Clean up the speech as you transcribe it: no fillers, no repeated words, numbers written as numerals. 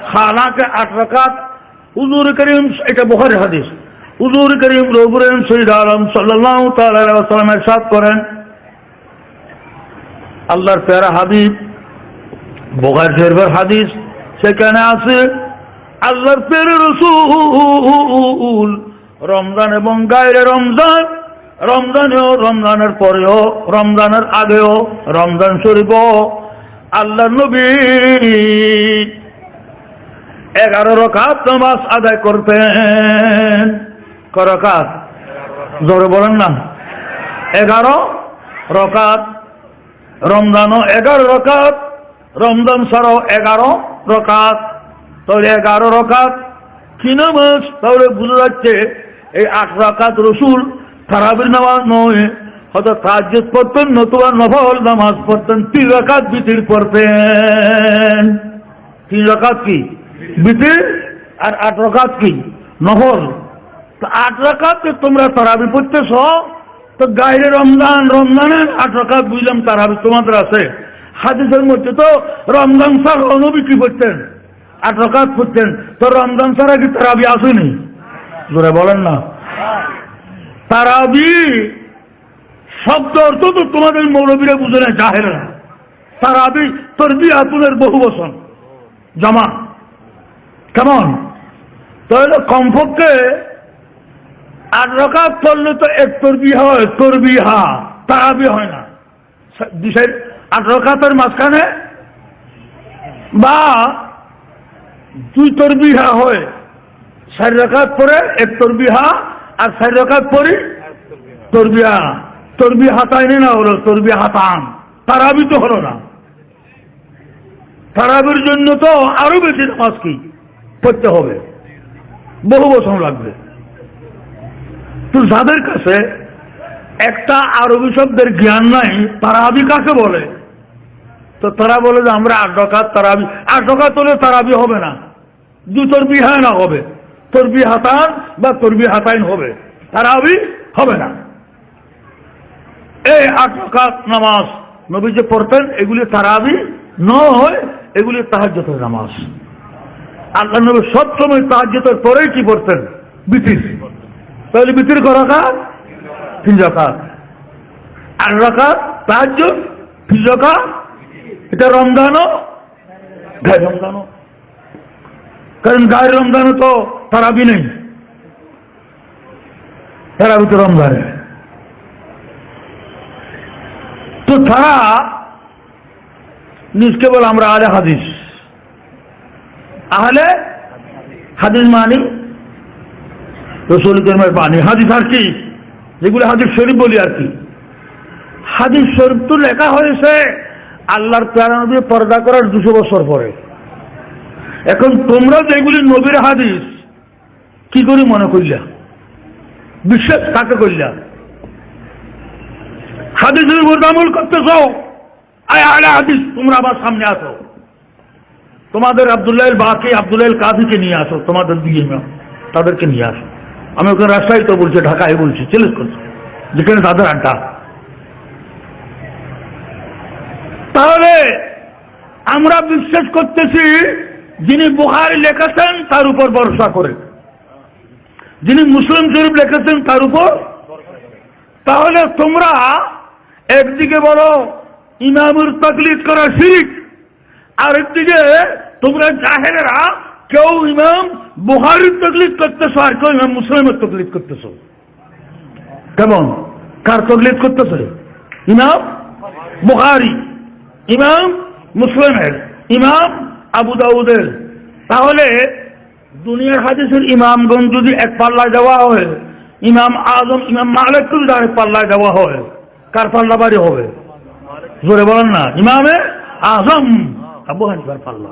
খানাকে 8 রাকাত হুজুর করিম, এটা বুখারী হাদিস, হুজুর করিম রবুরেন সৈয়দ আলম সাল্লাল্লাহু তাআলা আলাইহি ওয়াসাল্লাম ইরশাদ করেন, আল্লাহর প্যারা হাবিব, বুখারী শরীফের হাদিস, সেখানে আছে আল্লাহর প্যারা রাসূল রমজান এবং গায়রে রমজান, রমজানেও, রমজানের পরেও, রমজানের আগেও, রমজান শরীফও আল্লাহর নবী 11 রাকাত নামাজ আদায় করতেন। কয় রাকাত? জোরে বলেন না। 11 রাকাত। রমজানও 11 রাকাত, রমজান ছাড়াও 11 রাকাত। তাহলে 11 রাকাত কি নামাজ? তাহলে বুঝা যাচ্ছে এই 8 রাকাত রসুল তারাবির নামাজ নয়, হয়তো তাহাজ্জুদ পড়তেন, নতুবা নফল নামাজ পড়তেন। 3 রাকাত বিতির পড়তেন। 3 রাকাত কি বিতির, আর 8 রাকাত কি নফল। তো 8 রাকাত তোমরা তারাবি পড়তেছ, তো গায়রে রমজান, রমজানের 8 রাকাত বুঝলাম তারাবি তোমাদের আছে। হাদিসের মধ্যে তো রমজান ছাড়া নবী কি পড়তেন? 8 রাকাত পড়তেন। তো রমজান ছাড়া কি তারাবি আসেনি? জোরে বলেন না। তারাবি শব্দ অর্থ তো তোমাদের মৌলবীরা বুঝে না, জাহেরা। তারাবি তরবিয়াতুলের বহু বচন, জমা। কেমন? তাহলে কমপক্ষে 8 রাকাত পড়লে তো 1 তরবিহা হয়, তরবিহা, তারাবি হয় না। 8 রাকাতের মাঝখানে বা 2 তরবিহা হয়, 4 রাকাত পরে 1 তরবিহা, আর 4 রাকাত পরে তরবিহা। তরবিহাতাইনি না হলো তরবিহাতান, তারাবি তো হলো না। তারাবির জন্য তো আরো বেশি নামাজ কি পড়তে হবে, বহু বছর লাগবে। তো যাদের কাছে একটা আরবি শব্দের জ্ঞান নাই, তারাবি কাকে বলে? তো তারা বলে যে আমরা 8 রাকাত তারাবি। 8 রাকাত হলে তারাবি হবে না, 2 তরবিহা না হবে, তরবিহাতান বা তরবিহাতাইন হবে, তারাবি হবে না। এই 8 রাকাত নামাজ নবী যে পড়তেন, এগুলি তারাবি নয়, এগুলি তাহাজ্জুদের নামাজ। আল্লাহ নবী সবসময় তাহাজ্জুদের পরেই কি পড়তেন? বিতির। তাহলে বিতির কয় রাকাত? 3 রাকাত। 8 রাকাত তাহাজ্জুদ, 3 রাকাত। এটা রমজানও, গায়ে রমজানও, কারণ গায়ে রমজানও তো তারাবি নেই, তারাবি তো রমজানে। তো তারা নিজকে বলে আমরা আহলে হাদিস। আহলে হাদিস মানি রাসূল করিমের বাণী। হাদিস আর কি? যেগুলো হাদিস শরীফ বলি আর কি। হাদিস শরীফ তো লেখা হয়েছে আল্লাহর প্যারা নবী পর্দা করার 200 বছর পরে। এখন তোমরা যেগুলি নবীর হাদিস কি করে মনে করলা? বিশ্বাস কাকে করলা? হাদিসের উপর আমল করতেছ, আহলে হাদিস তোমরা আবার সামনে আসো, তোমাদের আব্দুল্লাহ বাকি, আব্দুল্লাহ কাদিকে নিয়ে আসো, তোমাদের দিকে তাদেরকে নিয়ে আসো। আমি ওখানে রাজশাহী তো বলছি, ঢাকায় বলছি, চ্যালেঞ্জ করছি, যেখানে তাদের আড্ডা। তাহলে আমরা বিশ্বাস করতেছি যিনি বুখারী লিখেছেন তার উপর ভরসা করে, যিনি মুসলিম শরীফ লিখেছেন তার উপর। তাহলে তোমরা একদিকে বলো ইমামের তাকলিদ করা শিরক, আর একদিকে তোমরা জাহেলেরা কেউ ইমাম বুখারীর তাকলিদ করতেছ, আর কেউ ইমাম মুসলিমের তাকলিদ করতেছ। কেমন? কার তাকলিদ করতেছ? ইমাম বুখারী, ইমাম মুসলিমের, ইমাম আবু দাউদের। তাহলে দুনিয়ার হাদিসের ইমামগণ যদি এক পাল্লায় দেওয়া হয়, ইমাম আজম ইমাম মালিক যদি এক পাল্লায় দেওয়া হয়, কার পাল্লা বাড়ি হবে? জোরে বলেন না। ইমামে আজম আবু হানিফার পাল্লা।